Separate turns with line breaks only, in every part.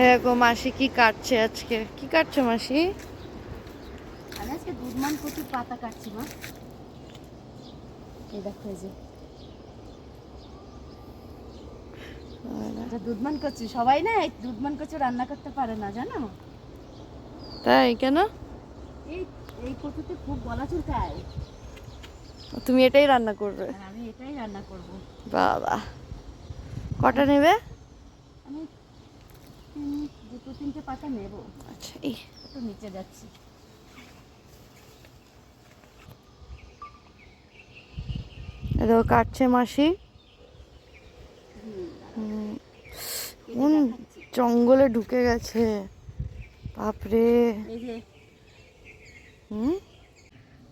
এরকম মাসি কি কাটছে আজকে? কি কাটছো মাসি?
আমি আজকে দুধমান কচুর পাতা কাটছি মা। এই দেখো, এই যে এটা দুধমান কচু। সবাই না এই দুধমান কচু রান্না করতে পারে না, জানো?
তাই কেন?
এই এই কচুতে খুব গলা চুলকায়।
তুমি এটাই রান্না করবে?
আর আমি এটাই রান্না করব।
বাবা, কটা নেবে?
আমি দুটো তিনটে পাতা নেব।
আচ্ছা, এই
একটু নিচে যাচ্ছি।
দেখো কাটছে মাসি। কোন জঙ্গলে ঢুকে গেছে বাপরে।
এই যে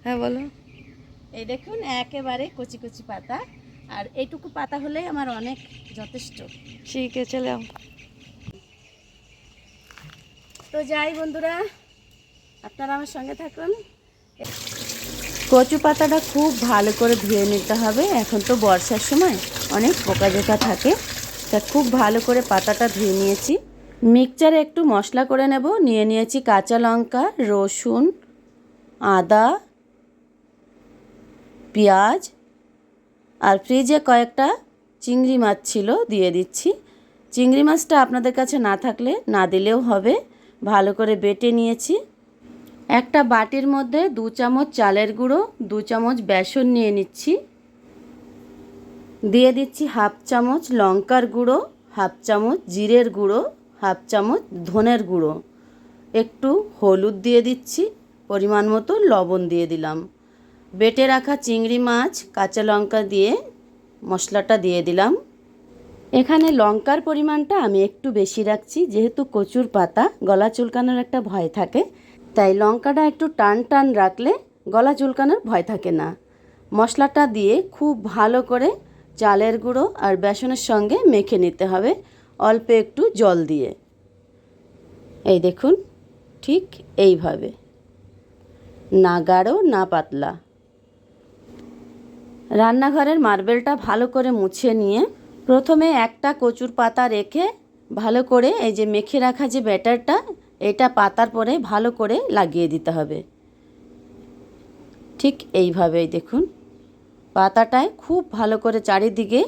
হ্যাঁ বলো।
এই দেখুন একেবারে কচি কচি পাতা, আর এইটুকু পাতা হলে আমার অনেক যথেষ্ট।
ঠিক আছে, চলে যাও।
তো যাই বন্ধুরা, আপনারা আমার সঙ্গে থাকুন। কচু পাতাটা খুব ভালো করে ধুয়ে নিতে হবে। এখন তো বর্ষার সময় অনেক পোকাজোকা থাকে, তা খুব ভালো করে পাতাটা ধুয়ে নিয়েছি। মিক্সচারে একটু মশলা করে নেব। নিয়েছি কাঁচা লঙ্কা, রসুন, আদা, পেঁয়াজ, আর ফ্রিজে কয়েকটা চিংড়ি মাছ ছিল, দিয়ে দিচ্ছি। চিংড়ি মাছটা আপনাদের কাছে না থাকলে না দিলেও হবে। ভালো করে বেটে নিয়েছি। একটা বাটির মধ্যে 2 চামচ চালের গুঁড়ো, 2 চামচ বেসন নিয়ে নিচ্ছি। দিয়ে দিচ্ছি 1/2 চামচ লঙ্কার গুঁড়ো, 1/2 চামচ জিরের গুঁড়ো, 1/2 চামচ ধনের গুঁড়ো, একটু হলুদ দিয়ে দিচ্ছি, পরিমাণ মতো লবণ দিয়ে দিলাম। বেটে রাখা চিংড়ি মাছ, কাঁচা লঙ্কা দিয়ে মশলাটা দিয়ে দিলাম। এখানে লঙ্কার পরিমাণটা আমি একটু বেশি রাখছি, যেহেতু কচুর পাতা গলা চুলকানোর একটা ভয় থাকে, তাই লঙ্কাটা একটু টান টান রাখলে গলা চুলকানোর ভয় থাকে না। মশলাটা দিয়ে খুব ভালো করে চালের গুঁড়ো আর বেসনের সঙ্গে মেখে নিতে হবে, অল্প একটু জল দিয়ে। এই দেখুন, ঠিক এইভাবে, না গাঢ় না পাতলা। রান্নাঘরের মার্বেলটা ভালো করে মুছে নিয়ে প্রথমে একটা কচুর পাতা রেখে ভালো করে এই যে মেখে রাখা যে ব্যাটারটা, এটা পাতার পরে ভালো করে লাগিয়ে দিতে হবে। ঠিক এইভাবেই দেখুন, পাতাটায় খুব ভালো করে চারিদিকে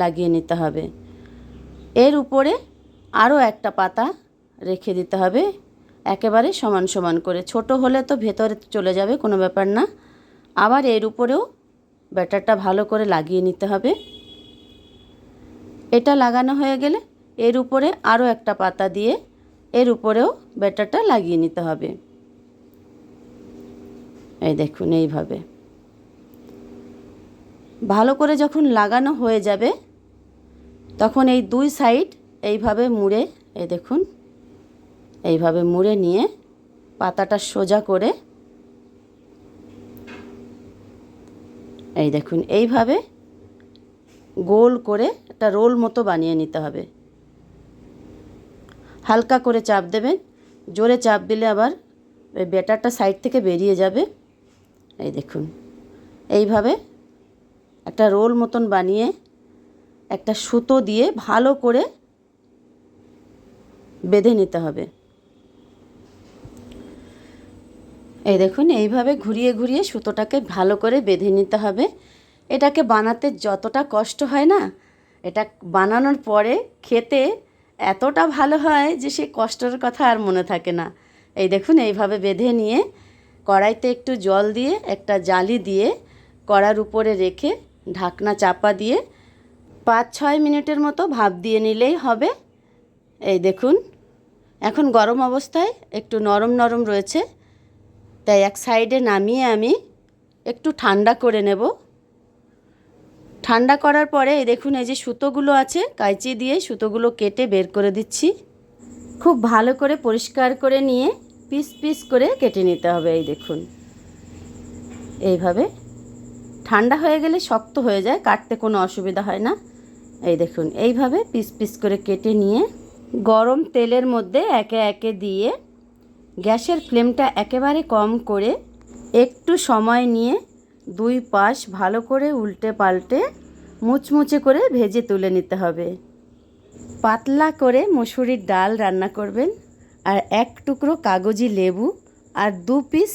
লাগিয়ে নিতে হবে। এর উপরে আরও একটা পাতা রেখে দিতে হবে, একেবারে সমান সমান করে। ছোট হলে তো ভেতরে চলে যাবে, কোনো ব্যাপার না। আবার এর উপরেও ব্যাটারটা ভালো করে লাগিয়ে নিতে হবে। এটা লাগানো হয়ে গেলে এর উপরে আরও একটা পাতা দিয়ে এর উপরেও ব্যাটারটা লাগিয়ে নিতে হবে। এই দেখুন, এইভাবে ভালো করে যখন লাগানো হয়ে যাবে, তখন এই 2 সাইড এইভাবে মুড়ে, এই দেখুন এইভাবে মুড়ে নিয়ে পাতাটা সোজা করে, এই দেখুন এইভাবে গোল করে একটা রোল মতো বানিয়ে নিতে হবে। হালকা করে চাপ দেবেন, জোরে চাপ দিলে আবার ওই ব্যাটারটা সাইড থেকে বেরিয়ে যাবে। এই দেখুন এইভাবে একটা রোল মতন বানিয়ে একটা সুতো দিয়ে ভালো করে বেঁধে নিতে হবে। এই দেখুন এইভাবে ঘুরিয়ে ঘুরিয়ে সুতোটাকে ভালো করে বেঁধে নিতে হবে। এটাকে বানাতে যতটা কষ্ট হয় না, এটা বানানোর পরে খেতে এতটা ভালো হয় যে সে কষ্টের কথা আর মনে থাকে না। এই দেখুন এইভাবে বেঁধে নিয়ে কড়াইতে একটু জল দিয়ে একটা জালি দিয়ে কড়ার উপরে রেখে ঢাকনা চাপা দিয়ে 5-6 মিনিটের মতো ভাপ দিয়ে নিলেই হবে। এই দেখুন এখন গরম অবস্থায় একটু নরম নরম রয়েছে, তাই এক সাইডে নামিয়ে আমি একটু ঠান্ডা করে নেব। ঠান্ডা করার পরে এই দেখুন এই যে সুতোগুলো আছে, কাঁচি দিয়ে সুতোগুলো কেটে বের করে দিচ্ছি। খুব ভালো করে পরিষ্কার করে নিয়ে পিস পিস করে কেটে নিতে হবে। এই দেখুন এইভাবে, ঠান্ডা হয়ে গেলে শক্ত হয়ে যায়, কাটতে কোনো অসুবিধা হয় না। এই দেখুন এইভাবে পিস পিস করে কেটে নিয়ে গরম তেলের মধ্যে একে একে দিয়ে গ্যাসের ফ্লেমটা একেবারে কম করে একটু সময় নিয়ে 2 পাশ ভালো করে উল্টে পাল্টে মুচমুচে করে ভেজে তুলে নিতে হবে। পাতলা করে মসুরির ডাল রান্না করবেন, আর 1 টুকরো কাগজি লেবু, আর 2 পিস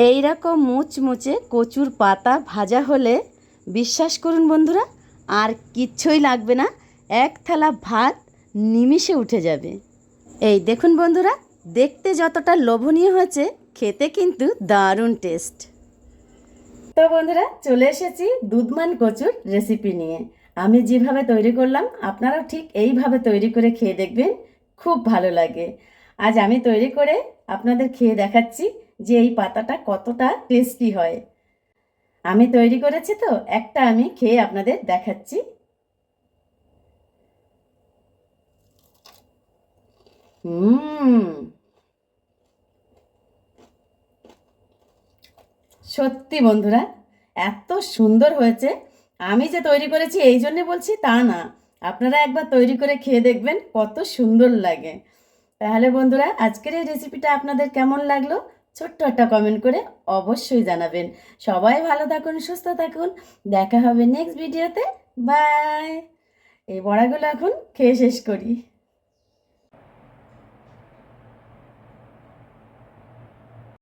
এইরকম মুচমুচে কচুর পাতা ভাজা হলে বিশ্বাস করুন বন্ধুরা, আর কিচ্ছুই লাগবে না, 1 থালা ভাত নিমিষে উঠে যাবে। এই দেখুন বন্ধুরা, দেখতে যতটা লোভনীয় হয়েছে, খেতে কিন্তু দারুণ টেস্ট। তো বন্ধুরা, চলে এসেছি দুধমান কচুর রেসিপি নিয়ে। আমি যেভাবে তৈরি করলাম আপনারাও ঠিক এইভাবে তৈরি করে খেয়ে দেখবেন, খুব ভালো লাগে। আজ আমি তৈরি করে আপনাদের খেয়ে দেখাচ্ছি যে এই পাতাটা কতটা টেস্টি হয়। আমি তৈরি করেছি, তো একটা আমি খেয়ে আপনাদের দেখাচ্ছি। সত্যি বন্ধুরা, এত সুন্দর হয়েছে। আমি যে তৈরি করেছি এই জন্যে বলছি তা না, আপনারা একবার তৈরি করে খেয়ে দেখবেন কত সুন্দর লাগে। তাহলে বন্ধুরা, আজকের এই রেসিপিটা আপনাদের কেমন লাগলো ছোট্ট একটা কমেন্ট করে অবশ্যই জানাবেন। সবাই ভালো থাকুন, সুস্থ থাকুন, দেখা হবে নেক্সট ভিডিওতে। বাই। এই বড়াগুলো এখন খেয়ে শেষ করি।